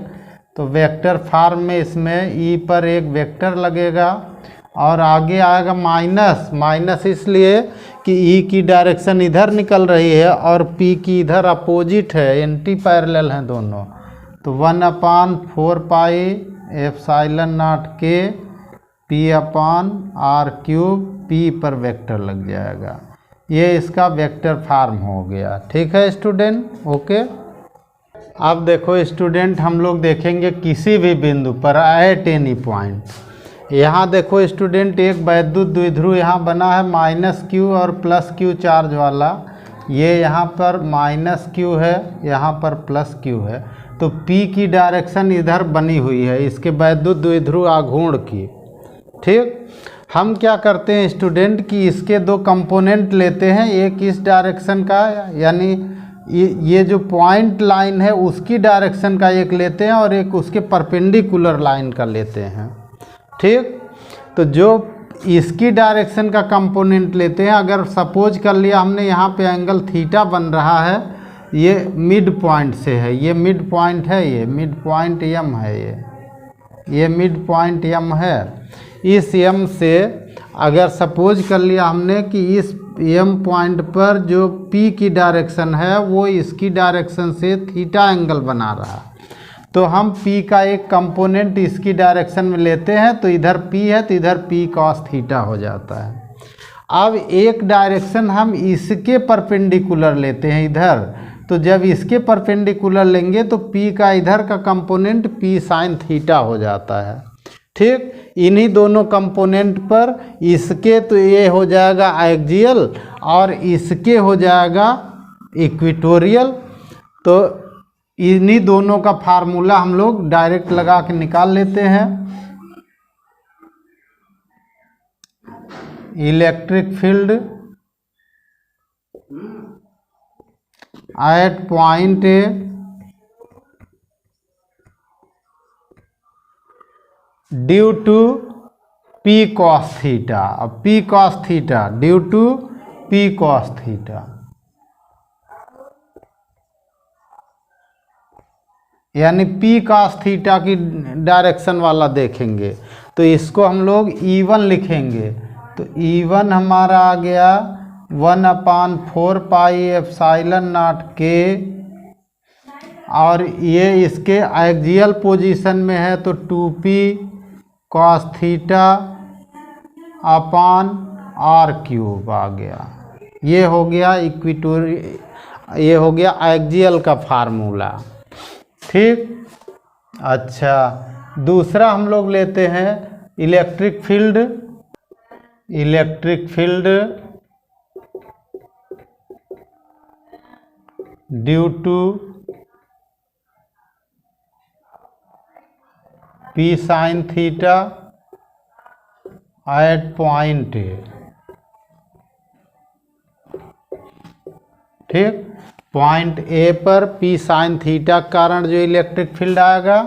[SPEAKER 1] तो वेक्टर फॉर्म में इसमें E पर एक वेक्टर लगेगा और आगे आएगा माइनस इसलिए कि E की डायरेक्शन इधर निकल रही है और P की इधर अपोजिट है, एंटी पैरेलल हैं दोनों, तो 1/4 पाई एप्सिलॉन नॉट के P/R³, P पर वेक्टर लग जाएगा। ये इसका वेक्टर फॉर्म हो गया, ठीक है स्टूडेंट, ओके। अब देखो स्टूडेंट, हम लोग देखेंगे किसी भी बिंदु पर एट एनी पॉइंट। यहाँ देखो स्टूडेंट, एक वैद्युत द्विध्रुव यहाँ बना है -Q और +Q चार्ज वाला, ये यहाँ पर -Q है, यहाँ पर +Q है, तो P की डायरेक्शन इधर बनी हुई है, इसके वैद्युत द्विध्रुव आघूर्ण की, ठीक। हम क्या करते हैं स्टूडेंट कि इसके दो कंपोनेंट लेते हैं, एक इस डायरेक्शन का यानी ये जो पॉइंट लाइन है उसकी डायरेक्शन का एक लेते हैं और एक उसके परपेंडिकुलर लाइन का लेते हैं। ठीक, तो जो इसकी डायरेक्शन का कंपोनेंट लेते हैं, अगर सपोज कर लिया हमने यहाँ पे एंगल थीटा बन रहा है, ये मिड पॉइंट से है, ये मिड पॉइंट है, ये मिड पॉइंट एम है, ये मिड पॉइंट एम है। इस एम से अगर सपोज कर लिया हमने कि इस एम पॉइंट पर जो पी की डायरेक्शन है वो इसकी डायरेक्शन से थीटा एंगल बना रहा है, तो हम P का एक कंपोनेंट इसकी डायरेक्शन में लेते हैं, तो इधर P है तो इधर P cos थीटा हो जाता है। अब एक डायरेक्शन हम इसके परपेंडिकुलर लेते हैं इधर, तो जब इसके परपेंडिकुलर लेंगे तो P का इधर का कंपोनेंट P sin थीटा हो जाता है। ठीक, इन्हीं दोनों कंपोनेंट पर इसके तो ये हो जाएगा एक्सियल और इसके हो जाएगा इक्वेटोरियल। तो इन्हीं दोनों का फार्मूला हम लोग डायरेक्ट लगा के निकाल लेते हैं। Electric field at point A due to P cos theta, अब P cos theta due to P cos theta, यानी P cos थीटा की डायरेक्शन वाला देखेंगे तो इसको हम लोग E1 लिखेंगे। तो E1 हमारा आ गया 1/4 पाई एप्सिलॉन नॉट के, और ये इसके एक्सियल पोजीशन में है तो 2P cos theta upon r cube आ गया। ये हो गया ये हो गया एक्सियल का फार्मूला। ठीक, अच्छा दूसरा हम लोग लेते हैं electric field. Electric field due to P sin theta at point A. ठीक, पॉइंट ए पर P sin थीटा के कारण जो इलेक्ट्रिक फील्ड आएगा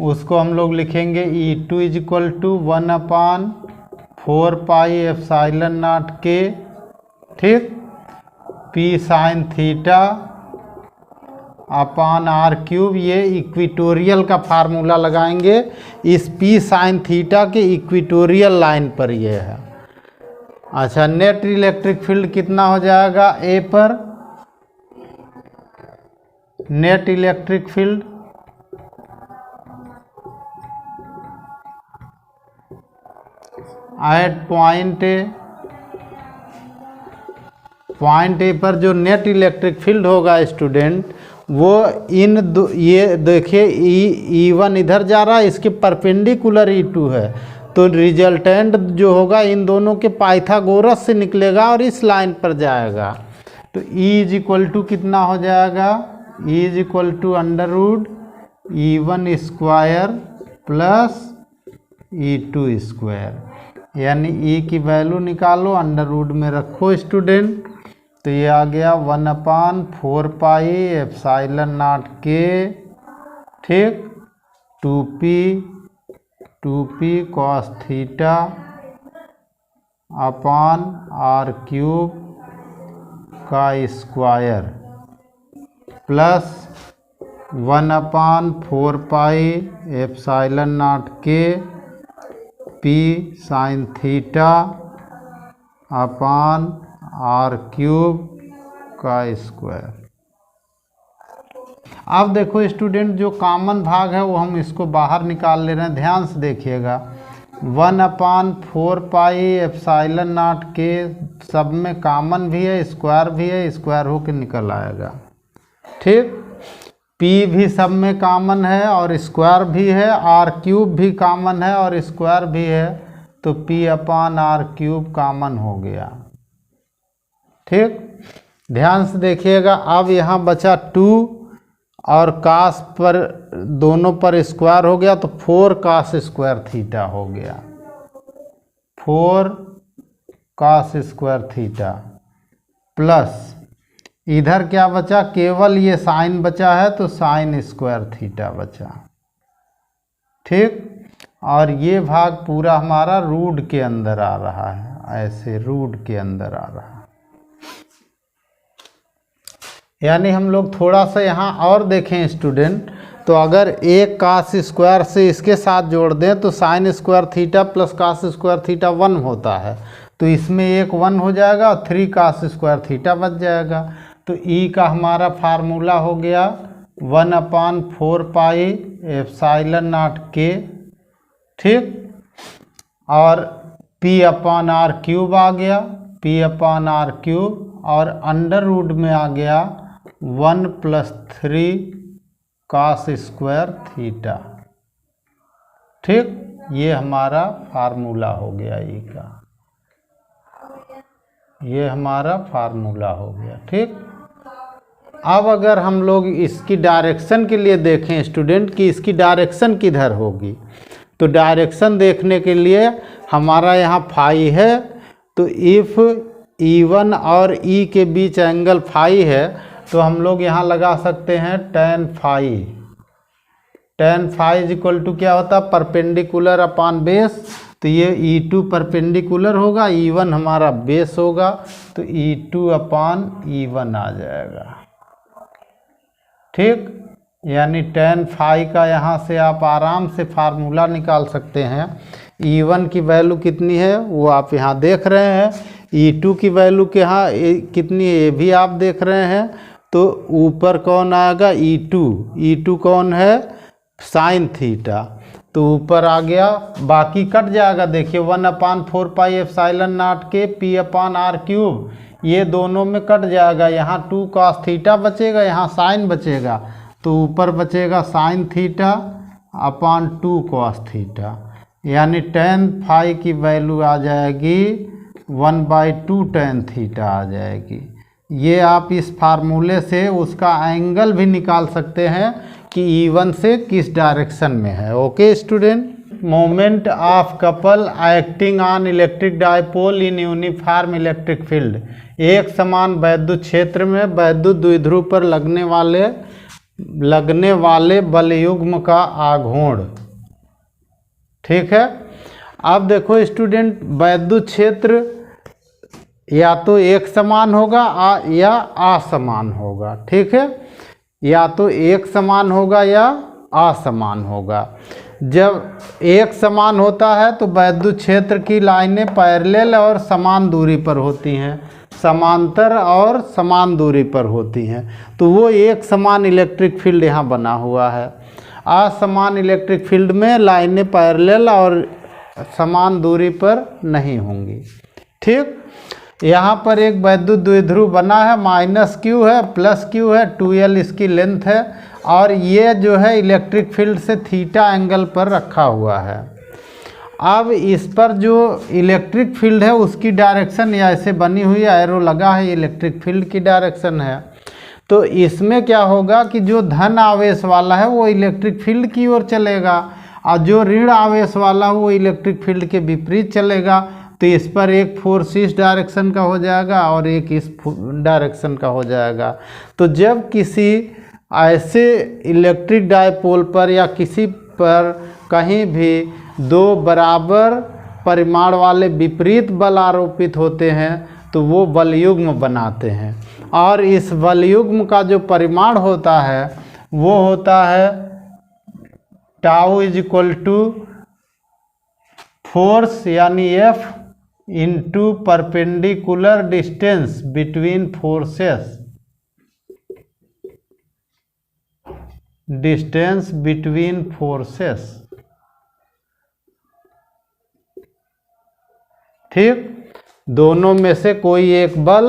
[SPEAKER 1] उसको हम लोग लिखेंगे E2 equal to 1/4 pi epsilon naught के। ठीक, P sin theta upon r cube, ये इक्वेटोरियल का फार्मूला लगाएंगे। इस P sin थीटा के इक्वेटोरियल लाइन पर ये है। अच्छा, नेट इलेक्ट्रिक फील्ड कितना हो जाएगा A पर? Net electric field at point A, point A पर जो नेट इलेक्ट्रिक फील्ड होगा स्टूडेंट वो ये देखिए E1 इधर जा रहा है, इसके परपेंडिकुलर E2 है, तो रिजल्टेंट जो होगा इन दोनों के पाइथागोरस से निकलेगा और इस लाइन पर जाएगा। तो E इज इक्वल टू कितना हो जाएगा? E is equal to under root E1 square plus E2 square, यानी E की वैल्यू निकालो, अंडर रूट में रखो स्टूडेंट। तो ये आ गया 1/4 पाई एप्सिलॉन नॉट के। ठीक, 2p cos theta upon r cube का square plus 1/4 pi epsilon naught के P sin theta upon r cube का स्क्वायर। अब देखो स्टूडेंट, जो कॉमन भाग है वो हम इसको बाहर निकाल ले रहे हैं, ध्यान से देखिएगा। 1/4 पाई एप्सिलॉन नॉट के सब में कॉमन भी है, स्क्वायर भी है, स्क्वायर होकर निकल आएगा। ठीक, P भी सब में कॉमन है और स्क्वायर भी है, r क्यूब भी कॉमन है और स्क्वायर भी है, तो P upon r cube common हो गया। ठीक, ध्यान से देखिएगा। अब यहाँ बचा 2 और cos पर दोनों पर स्क्वायर हो गया तो 4 cos स्क्वायर थीटा हो गया, 4 cos स्क्वायर थीटा प्लस इधर क्या बचा, केवल ये साइन बचा है तो साइन स्क्वायर थीटा बचा। ठीक, और ये भाग पूरा हमारा रूट के अंदर आ रहा है, ऐसे रूट के अंदर आ रहा है। यानी हम लोग थोड़ा सा यहाँ और देखें स्टूडेंट, तो अगर एक कास स्क्वायर से इसके साथ जोड़ दें तो sine square theta plus cos square theta 1 होता है, तो इसमें एक 1 हो जाएगा और 3 कास स्क्वायर थीटा बच जाएगा। तो ई का हमारा फार्मूला हो गया 1/4 पाई एप्सिलॉन नॉट के। ठीक, और P/r³ आ गया, P/r³, और अंडर रूट में आ गया 1 + 3 कास स्क्वायर थीटा। ठीक, ये हमारा फार्मूला हो गया ई का, ये हमारा फार्मूला हो गया। ठीक, अब अगर हम लोग इसकी डायरेक्शन के लिए देखें स्टूडेंट कि इसकी डायरेक्शन किधर होगी, तो डायरेक्शन देखने के लिए हमारा यहाँ फाई है, तो इफ़ E1 और E के बीच एंगल फाई है तो हम लोग यहाँ लगा सकते हैं tan फाई। tan फाई = क्या होता है, परपेंडिकुलर अपॉन बेस, तो ये E2 परपेंडिकुलर होगा, E1 हमारा बेस होगा, तो E2/E1 आ जाएगा। ठीक, यानी tan फाई का यहाँ से आप आराम से फार्मूला निकाल सकते हैं। E1 की वैल्यू कितनी है वो आप यहाँ देख रहे हैं, E2 की वैल्यू के यहाँ कितनी है ये भी आप देख रहे हैं। तो ऊपर कौन आएगा, E2 कौन है, साइन थीटा, तो ऊपर आ गया, बाकी कट जाएगा। देखिए 1/4 पाई एप्सिलॉन नॉट के P/r³, ये दोनों में कट जाएगा, यहाँ 2 cos थीटा बचेगा, यहाँ साइन बचेगा, तो ऊपर बचेगा sine theta upon 2 cos theta, यानी tan फाई की वैल्यू आ जाएगी 1/2 tan थीटा आ जाएगी। ये आप इस फार्मूले से उसका एंगल भी निकाल सकते हैं कि E1 से किस डायरेक्शन में है। Okay student, moment of couple acting on electric dipole in uniform electric field, एक समान वैद्युत क्षेत्र में वैद्युत द्विध्रुव पर लगने वाले बलयुग्म का आघूर्ण। ठीक है, अब देखो स्टूडेंट, वैद्युत क्षेत्र या तो एक समान होगा या असमान होगा। ठीक है, या तो एक समान होगा या असमान होगा। जब एक समान होता है तो वैद्युत क्षेत्र की लाइनें पैरेलल और समान दूरी पर होती हैं, समांतर और समान दूरी पर होती हैं, तो वो एक समान इलेक्ट्रिक फील्ड यहाँ बना हुआ है। असमान इलेक्ट्रिक फील्ड में लाइनें पैरेलल और समान दूरी पर नहीं होंगी। ठीक, यहाँ पर एक वैद्युत द्विध्रुव बना है, -q है +q है, 2l इसकी लेंथ है, और ये जो है इलेक्ट्रिक फील्ड से थीटा एंगल पर रखा हुआ है। अब इस पर जो इलेक्ट्रिक फील्ड है उसकी डायरेक्शन ऐसे बनी हुई है, एरो लगा है, इलेक्ट्रिक फील्ड की डायरेक्शन है। तो इसमें क्या होगा कि जो धन आवेश वाला है वो इलेक्ट्रिक फील्ड की ओर चलेगा, और जो ऋण आवेश वाला वो इलेक्ट्रिक फील्ड के विपरीत चलेगा। तो इस पर एक फोर्स इस डायरेक्शन का हो जाएगा और एक इस डायरेक्शन का हो जाएगा। तो जब किसी ऐसे इलेक्ट्रिक डायपोल पर या किसी पर कहीं भी दो बराबर परिमाण वाले विपरीत बल आरोपित होते हैं तो वो बलयुग्म बनाते हैं, और इस बलयुग्म का जो परिमाण होता है वो होता है τ = फोर्स यानी F into perpendicular distance between forces, distance between forces. ठीक, दोनों में से कोई एक बल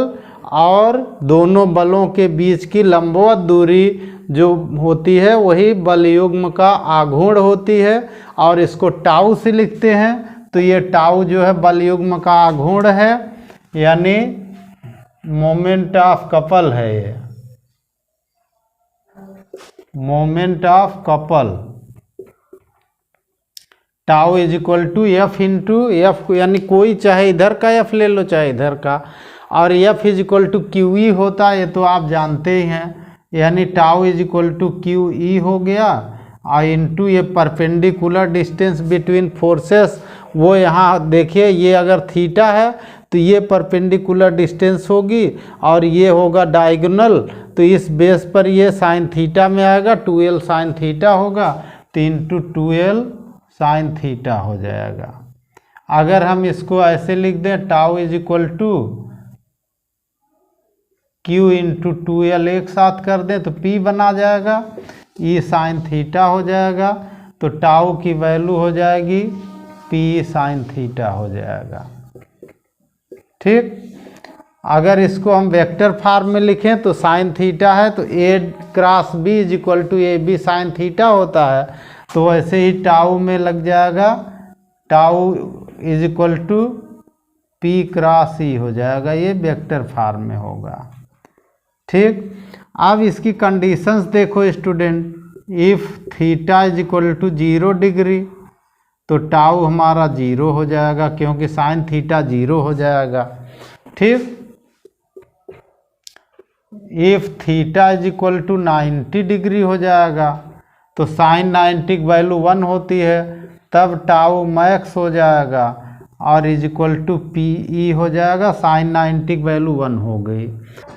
[SPEAKER 1] और दोनों बलों के बीच की लंबवत दूरी जो होती है वही बलयुग्म का आघूर्ण होती है, और इसको τ से लिखते हैं। तो ये τ जो है बलयुग्म का आघूर्ण है, यानी मोमेंट ऑफ कपल है, ये moment of couple. τ = F into F, यानी कोई चाहे इधर का F ले लो चाहे इधर का, और F is equal to Q E होता है, ये तो आप जानते ही हैं, यानी tau is equal to Q E हो गया और इनटू ये परपेंडिकुलर डिस्टेंस बिटवीन फोर्सेस, वो यहाँ देखिए ये अगर थीटा है तो ये परपेंडिकुलर डिस्टेंस होगी और ये होगा डायगोनल, तो इस बेस पर ये साइन थीटा में आएगा, 2l साइन थीटा होगा, तो इंटू 2l साइन थीटा हो जाएगा। अगर हम इसको ऐसे लिख दें tau is equal to Q into 2l एक साथ कर दें तो P बना जाएगा, E साइन थीटा हो जाएगा, तो टाउ की वैल्यू हो जाएगी P साइन थीटा हो जाएगा। ठीक, अगर इसको हम वेक्टर फॉर्म में लिखें तो साइन थीटा है तो A cross B is equal to A B sine theta होता है, तो वैसे ही टाउ में लग जाएगा, tau is equal to P cross E हो जाएगा, ये वेक्टर फॉर्म में होगा। ठीक, अब इसकी कंडीशंस देखो student, if theta is equal to 0 degree तो टाउ हमारा 0 हो जाएगा क्योंकि साइन थीटा 0 हो जाएगा। ठीक, if theta is equal to 90 degree हो जाएगा तो साइन 90 की वैल्यू 1 होती है, तब टाउ मैक्स हो जाएगा और is equal to P E हो जाएगा, साइन 90 की वैल्यू 1 हो गई।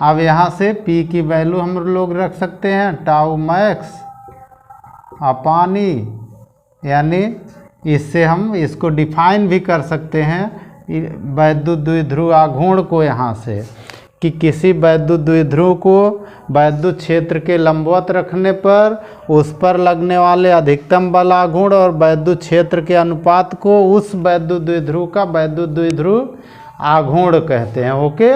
[SPEAKER 1] अब यहाँ से p की वैल्यू हम लोग रख सकते हैं टाउ मैक्स अपॉन ई, यानी इससे हम इसको डिफाइन भी कर सकते हैं वैद्युत द्विध्रुव आघूर्ण को, यहाँ से कि किसी वैद्युत द्विध्रुव को वैद्युत क्षेत्र के लंबवत रखने पर उस पर लगने वाले अधिकतम बल आघूर्ण और वैद्युत क्षेत्र के अनुपात को उस वैद्युत द्विध्रुव का वैद्युत द्विध्रुव आघूर्ण कहते हैं। Okay,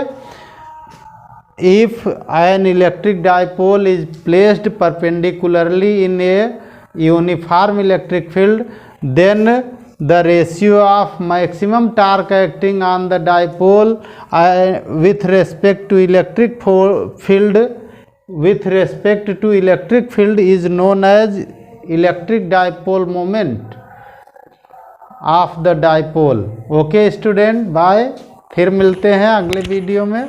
[SPEAKER 1] if N electric dipole is placed perpendicularly in a uniform electric field, then the ratio of maximum torque acting on the dipole with respect to electric field is known as electric dipole moment of the dipole। Okay student, bye, फिर मिलते हैं अगले video में।